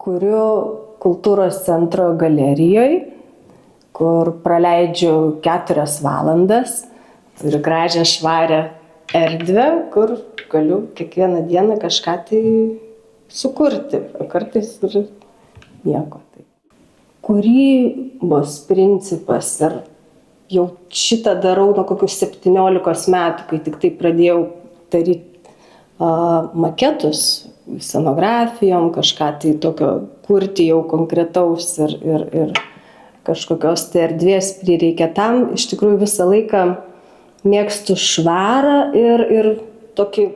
kuriu kultūros centro galerijoje, kur praleidžiu 4 valandas. Turiu gražią švarę erdvę, kur galiu kiekvieną dieną kažką tai sukurti, o kartais ir nieko. Kūrybos principas ir jau šitą darau nuo kokių 17 metų, kai tik tai pradėjau daryti maketus, scenografijom, kažką tai tokio kurti jau konkretaus ir kažkokios tai erdvės prireikia tam. Iš tikrųjų visą laiką mėgstu švarą ir tokį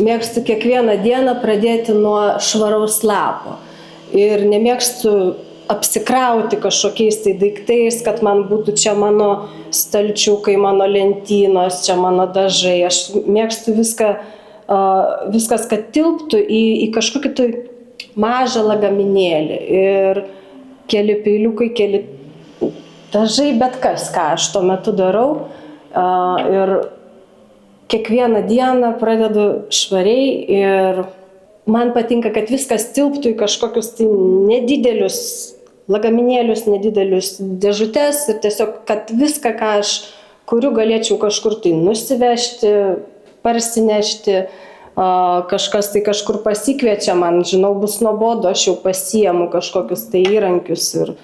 mėgstu kiekvieną dieną pradėti nuo švaraus lapo. Ir nemėgstu apsikrauti kažkokiais tai daiktais, kad man būtų čia mano stalčiukai, mano lentynos, čia mano dažai. Aš mėgstu viskas, kad tilptų į kažkokį tai mažą lagaminėlį. Ir keli peiliukai, keli dažai, bet kas, ką aš tuo metu darau. Ir kiekvieną dieną pradedu švariai ir man patinka, kad viskas tilptų į kažkokius tai nedidelius lagaminėlius, nedidelius dėžutes ir tiesiog, kad viską, ką aš kuriu, galėčiau kažkur tai nusivežti, parsinešti, kažkas tai kažkur pasikviečia, man, žinau, bus nuobodu, aš jau pasiimu kažkokius tai įrankius ir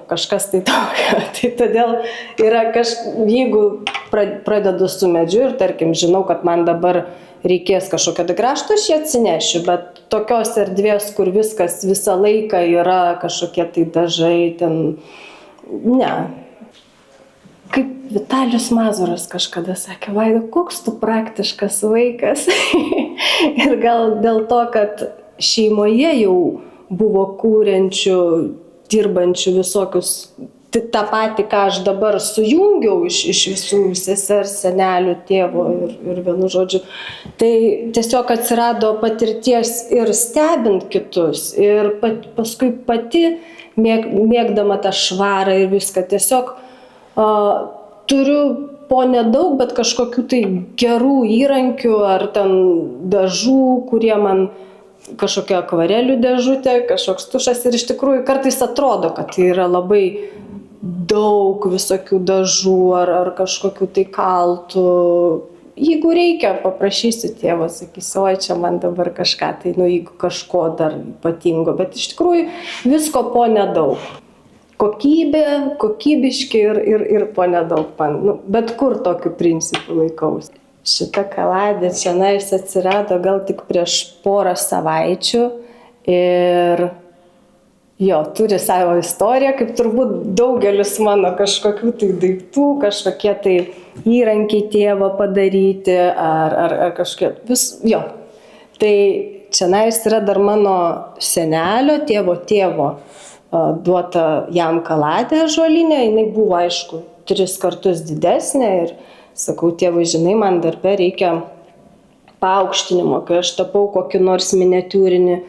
kažkas tai tokio. Tai todėl yra jeigu pradedu su medžiu ir, tarkim, žinau, kad man dabar reikės kažkokio grašto, aš jį atsinešiu, bet tokios erdvės, kur viskas visą laiką yra kažkokie tai dažai, ten, ne. Kaip Vitalijus Mazuras kažkada sakė, Vaida, koks tu praktiškas vaikas. Ir gal dėl to, kad šeimoje jau buvo kūrenčių, dirbančių visokius, tą patį, ką aš dabar sujungiau iš visų sesers, senelių, tėvo ir vienu žodžiu. Tai tiesiog atsirado patirties ir stebint kitus. Ir paskui pati mėgdama tą švarą ir viską. Tiesiog turiu po nedaug, bet kažkokių tai gerų įrankių ar ten dažų, kurie man kažkokia akvarelių dėžutė, kažkoks tušas. Ir iš tikrųjų kartais atrodo, kad tai yra labai daug visokių dažų ar kažkokių tai kaltų. Jeigu reikia, paprašysiu tėvo, sakysiu, oi, čia man dabar kažką, tai jeigu kažko dar ypatingo, bet iš tikrųjų visko po nedaug. Kokybė, kokybiški ir po nedaug. Bet kur tokiu principu laikausi. Šita kaladė čianais atsirado gal tik prieš porą savaičių ir turi savo istoriją, kaip turbūt daugelis mano kažkokių tai daiktų, kažkokie tai įrankiai tėvo padaryti ar kažkokie. Tai čianais yra dar mano senelio, tėvo duota jam kaladė ąžuolinė, jinai buvo, aišku, 3 kartus didesnė ir sakau, tėvui, žinai, man darbe reikia paaukštinimo, kai aš tapau kokį nors miniatiūrinį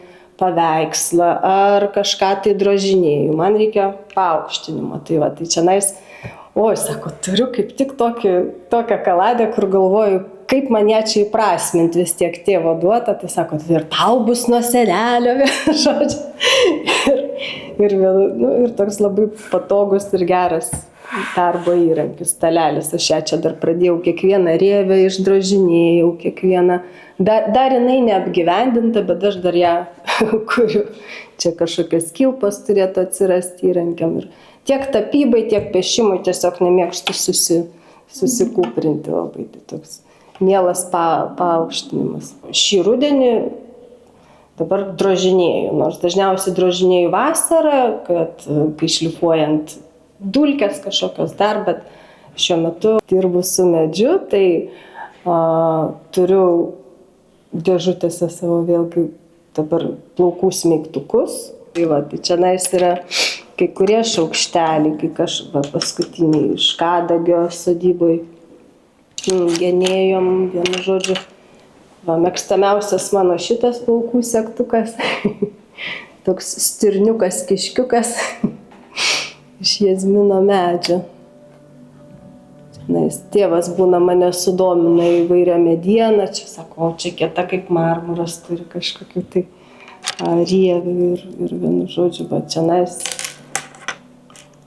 paveikslą ar kažką tai drožinėjau, man reikia paaukštinimo. Tai čianais, sako, turiu kaip tik tokią kaladę, kur galvoju, kaip man ją čia įprasminti, vis tiek tėvo duota, tai sako, ir tau bus nuo senelio, žodžiu. Ir toks labai patogus ir geras darbo įrankis, stalelis. Aš ją čia dar pradėjau kiekvieną rėvę išdrožinėjau, kiekvieną. Dar jinai neapgyvendinta, bet aš dar ją kuriu. Čia kažkokios kilpos turėtų atsirasti įrankiam. Ir tiek tapybai, tiek piešimui tiesiog nemėgstu susikūprinti labai. Tai toks mielas paaukštinimas. Šį rudenį dabar drožinėju, nors dažniausiai drožinėju vasarą, kad kai šlifuojant dulkės kažkokios dar, bet šiuo metu dirbu su medžiu, tai turiu dėžutėse savo vėlgi dabar plaukų smeigtukus. Tai čianais yra kai kurie šaukšteliai, kai paskutiniai iš kadagio sodyboj genėjom, vienu žodžiu. Mėgstamiausias mano šitas plaukų segtukas, toks stirniukas, kiškiukas. Iš jazmino medžio. Tėvas būna mane sudomina įvairią medieną, čia sako, čia kieta kaip marmuras, turi kažkokių tai rievių ir vienu žodžiu, va čionais.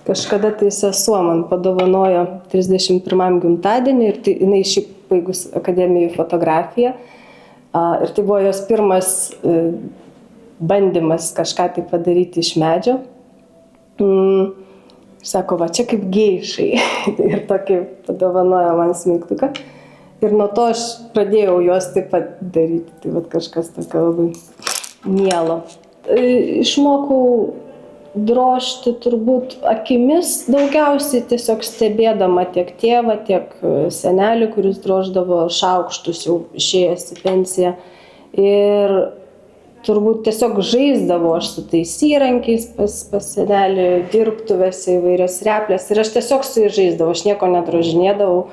Kažkada tai sesuo man padovanojo 31 gimtadienį ir tai, jinai šiaip baigus akademiją fotografiją. Ir tai buvo jos pirmas bandymas kažką tai padaryti iš medžio. Sako, va čia kaip geišai. Ir tokį padovanojo man smeigtuką. Ir nuo to aš pradėjau juos taip pat daryti. Tai va kažkas tokio labai mielo. Išmokau drožti turbūt akimis daugiausiai, tiesiog stebėdama tiek tėvą, tiek senelį, kuris droždavo šaukštus jau išėjęs į pensiją. Ir turbūt tiesiog žaisdavo aš su tais įrankiais pas senelį, dirbtuvėse įvairias replės. Ir aš tiesiog su jais žaisdavau, aš nieko nedrožinėdavau,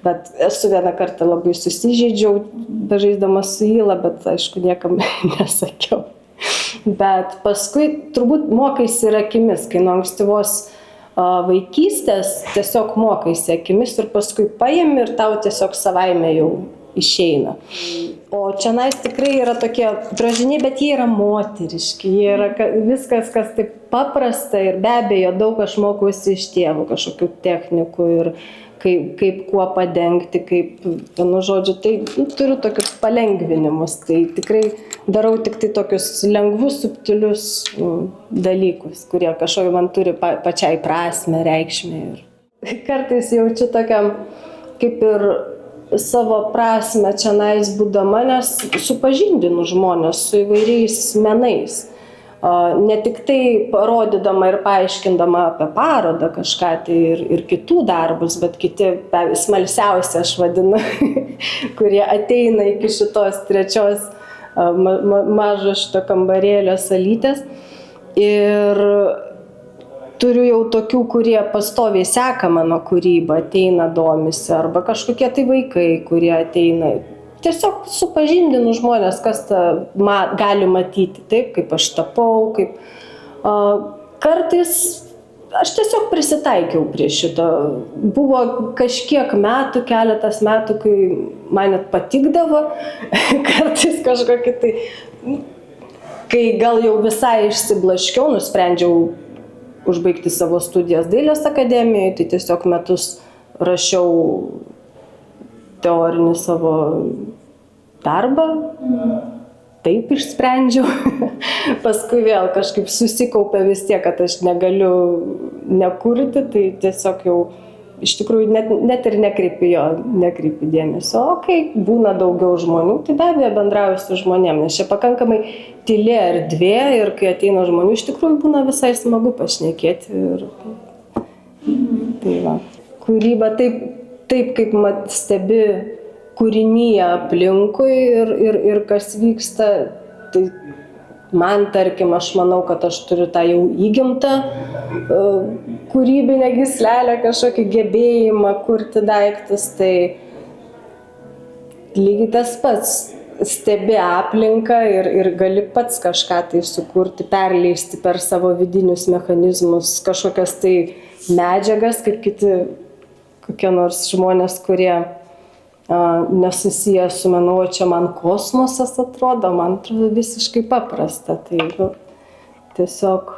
bet esu vieną kartą labai susižeidžiau, bežaisdama su Yla, bet aišku niekam nesakiau. Bet paskui turbūt mokaisi ir akimis, kai nuo ankstyvos vaikystės tiesiog mokaisi akimis ir paskui paimi ir tau tiesiog savaime jau išeina. O čionais tikrai yra tokie drožiniai, bet jie yra moteriški, jie yra viskas, kas taip paprasta ir be abejo daug aš mokuosi iš tėvų kažkokių technikų ir kaip kuo padengti, kaip, vienu žodžiu, tai turiu tokius palengvinimus, tai tikrai darau tik tai tokius lengvus, subtilius dalykus, kurie kažkokiu man turi pačiai prasmę, reikšmę. Ir kartais jaučiu tokiam kaip ir savo prasmę čionais būdama, nes supažindinu žmonės su įvairiais menais. Ne tik tai parodydama ir paaiškindama apie parodą kažką tai ir kitų darbus, bet kiti smalsiausi, aš vadinu, kurie ateina iki šitos trečios mažo šito kambarėlio salytės. Ir turiu jau tokių, kurie pastoviai seka mano kūrybą, ateina, domisi, arba kažkokie tai vaikai, kurie ateina. Tiesiog supažindinu žmonės, kas gali matyti, taip, kaip aš tapau, kaip kartais aš tiesiog prisitaikiau prie šito. Buvo kažkiek metų, keletas metų, kai man net patikdavo, kartais kažkokį tai, kai gal jau visai išsiblaškiau, nusprendžiau užbaigti savo studijas Dailės akademijoje, tai tiesiog metus rašiau teorinį savo darbą, taip išsprendžiau. Paskui vėl kažkaip susikaupė vis tiek, kad aš negaliu nekurti, tai tiesiog jau iš tikrųjų net ir nekreipiu dėmesio. O kai būna daugiau žmonių, tai be abejo bendrauju su žmonėm, nes čia pakankamai tyli erdvė ir kai ateina žmonių, iš tikrųjų būna visai smagu pašnekėti. Tai va, kūryba taip kaip stebi kūrinyje aplinkui ir kas vyksta, tai man, tarkim, aš manau, kad aš turiu tą jau įgimtą kūrybinę gyslelę, kažkokį gebėjimą kurti daiktus, tai lygiai tas pats, stebi aplinką ir gali pats kažką tai sukurti, perleisti per savo vidinius mechanizmus, kažkokias tai medžiagas, kaip kiti kokie nors žmonės, kurie nesusiję su menu, o čia man kosmosas atrodo, man atrodo visiškai paprasta. Tai tiesiog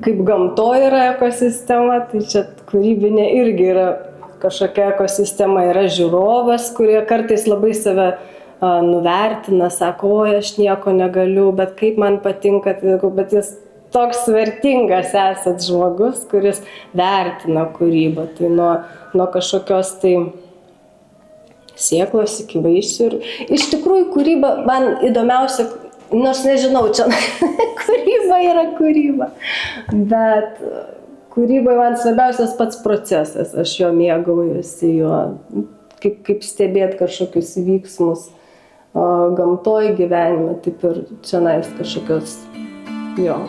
kaip gamtoje yra ekosistema, tai čia kūrybinė irgi yra kažkokia ekosistema, yra žiūrovas, kurie kartais labai save nuvertina, sako, oi, aš nieko negaliu, bet kaip man patinka, bet jis toks vertingas esat žmogus, kuris vertina kūrybą. Tai nuo kažkokios tai sėklos iki vaisių. Ir iš tikrųjų kūryba man įdomiausia, nors nežinau, čia kūryba yra kūryba, bet kūrybai man svarbiausias pats procesas, aš jo mėgaujuosi, kaip stebėti kažkokius vyksmus gamtoj gyvenime, taip ir čionais kažkokios, jo.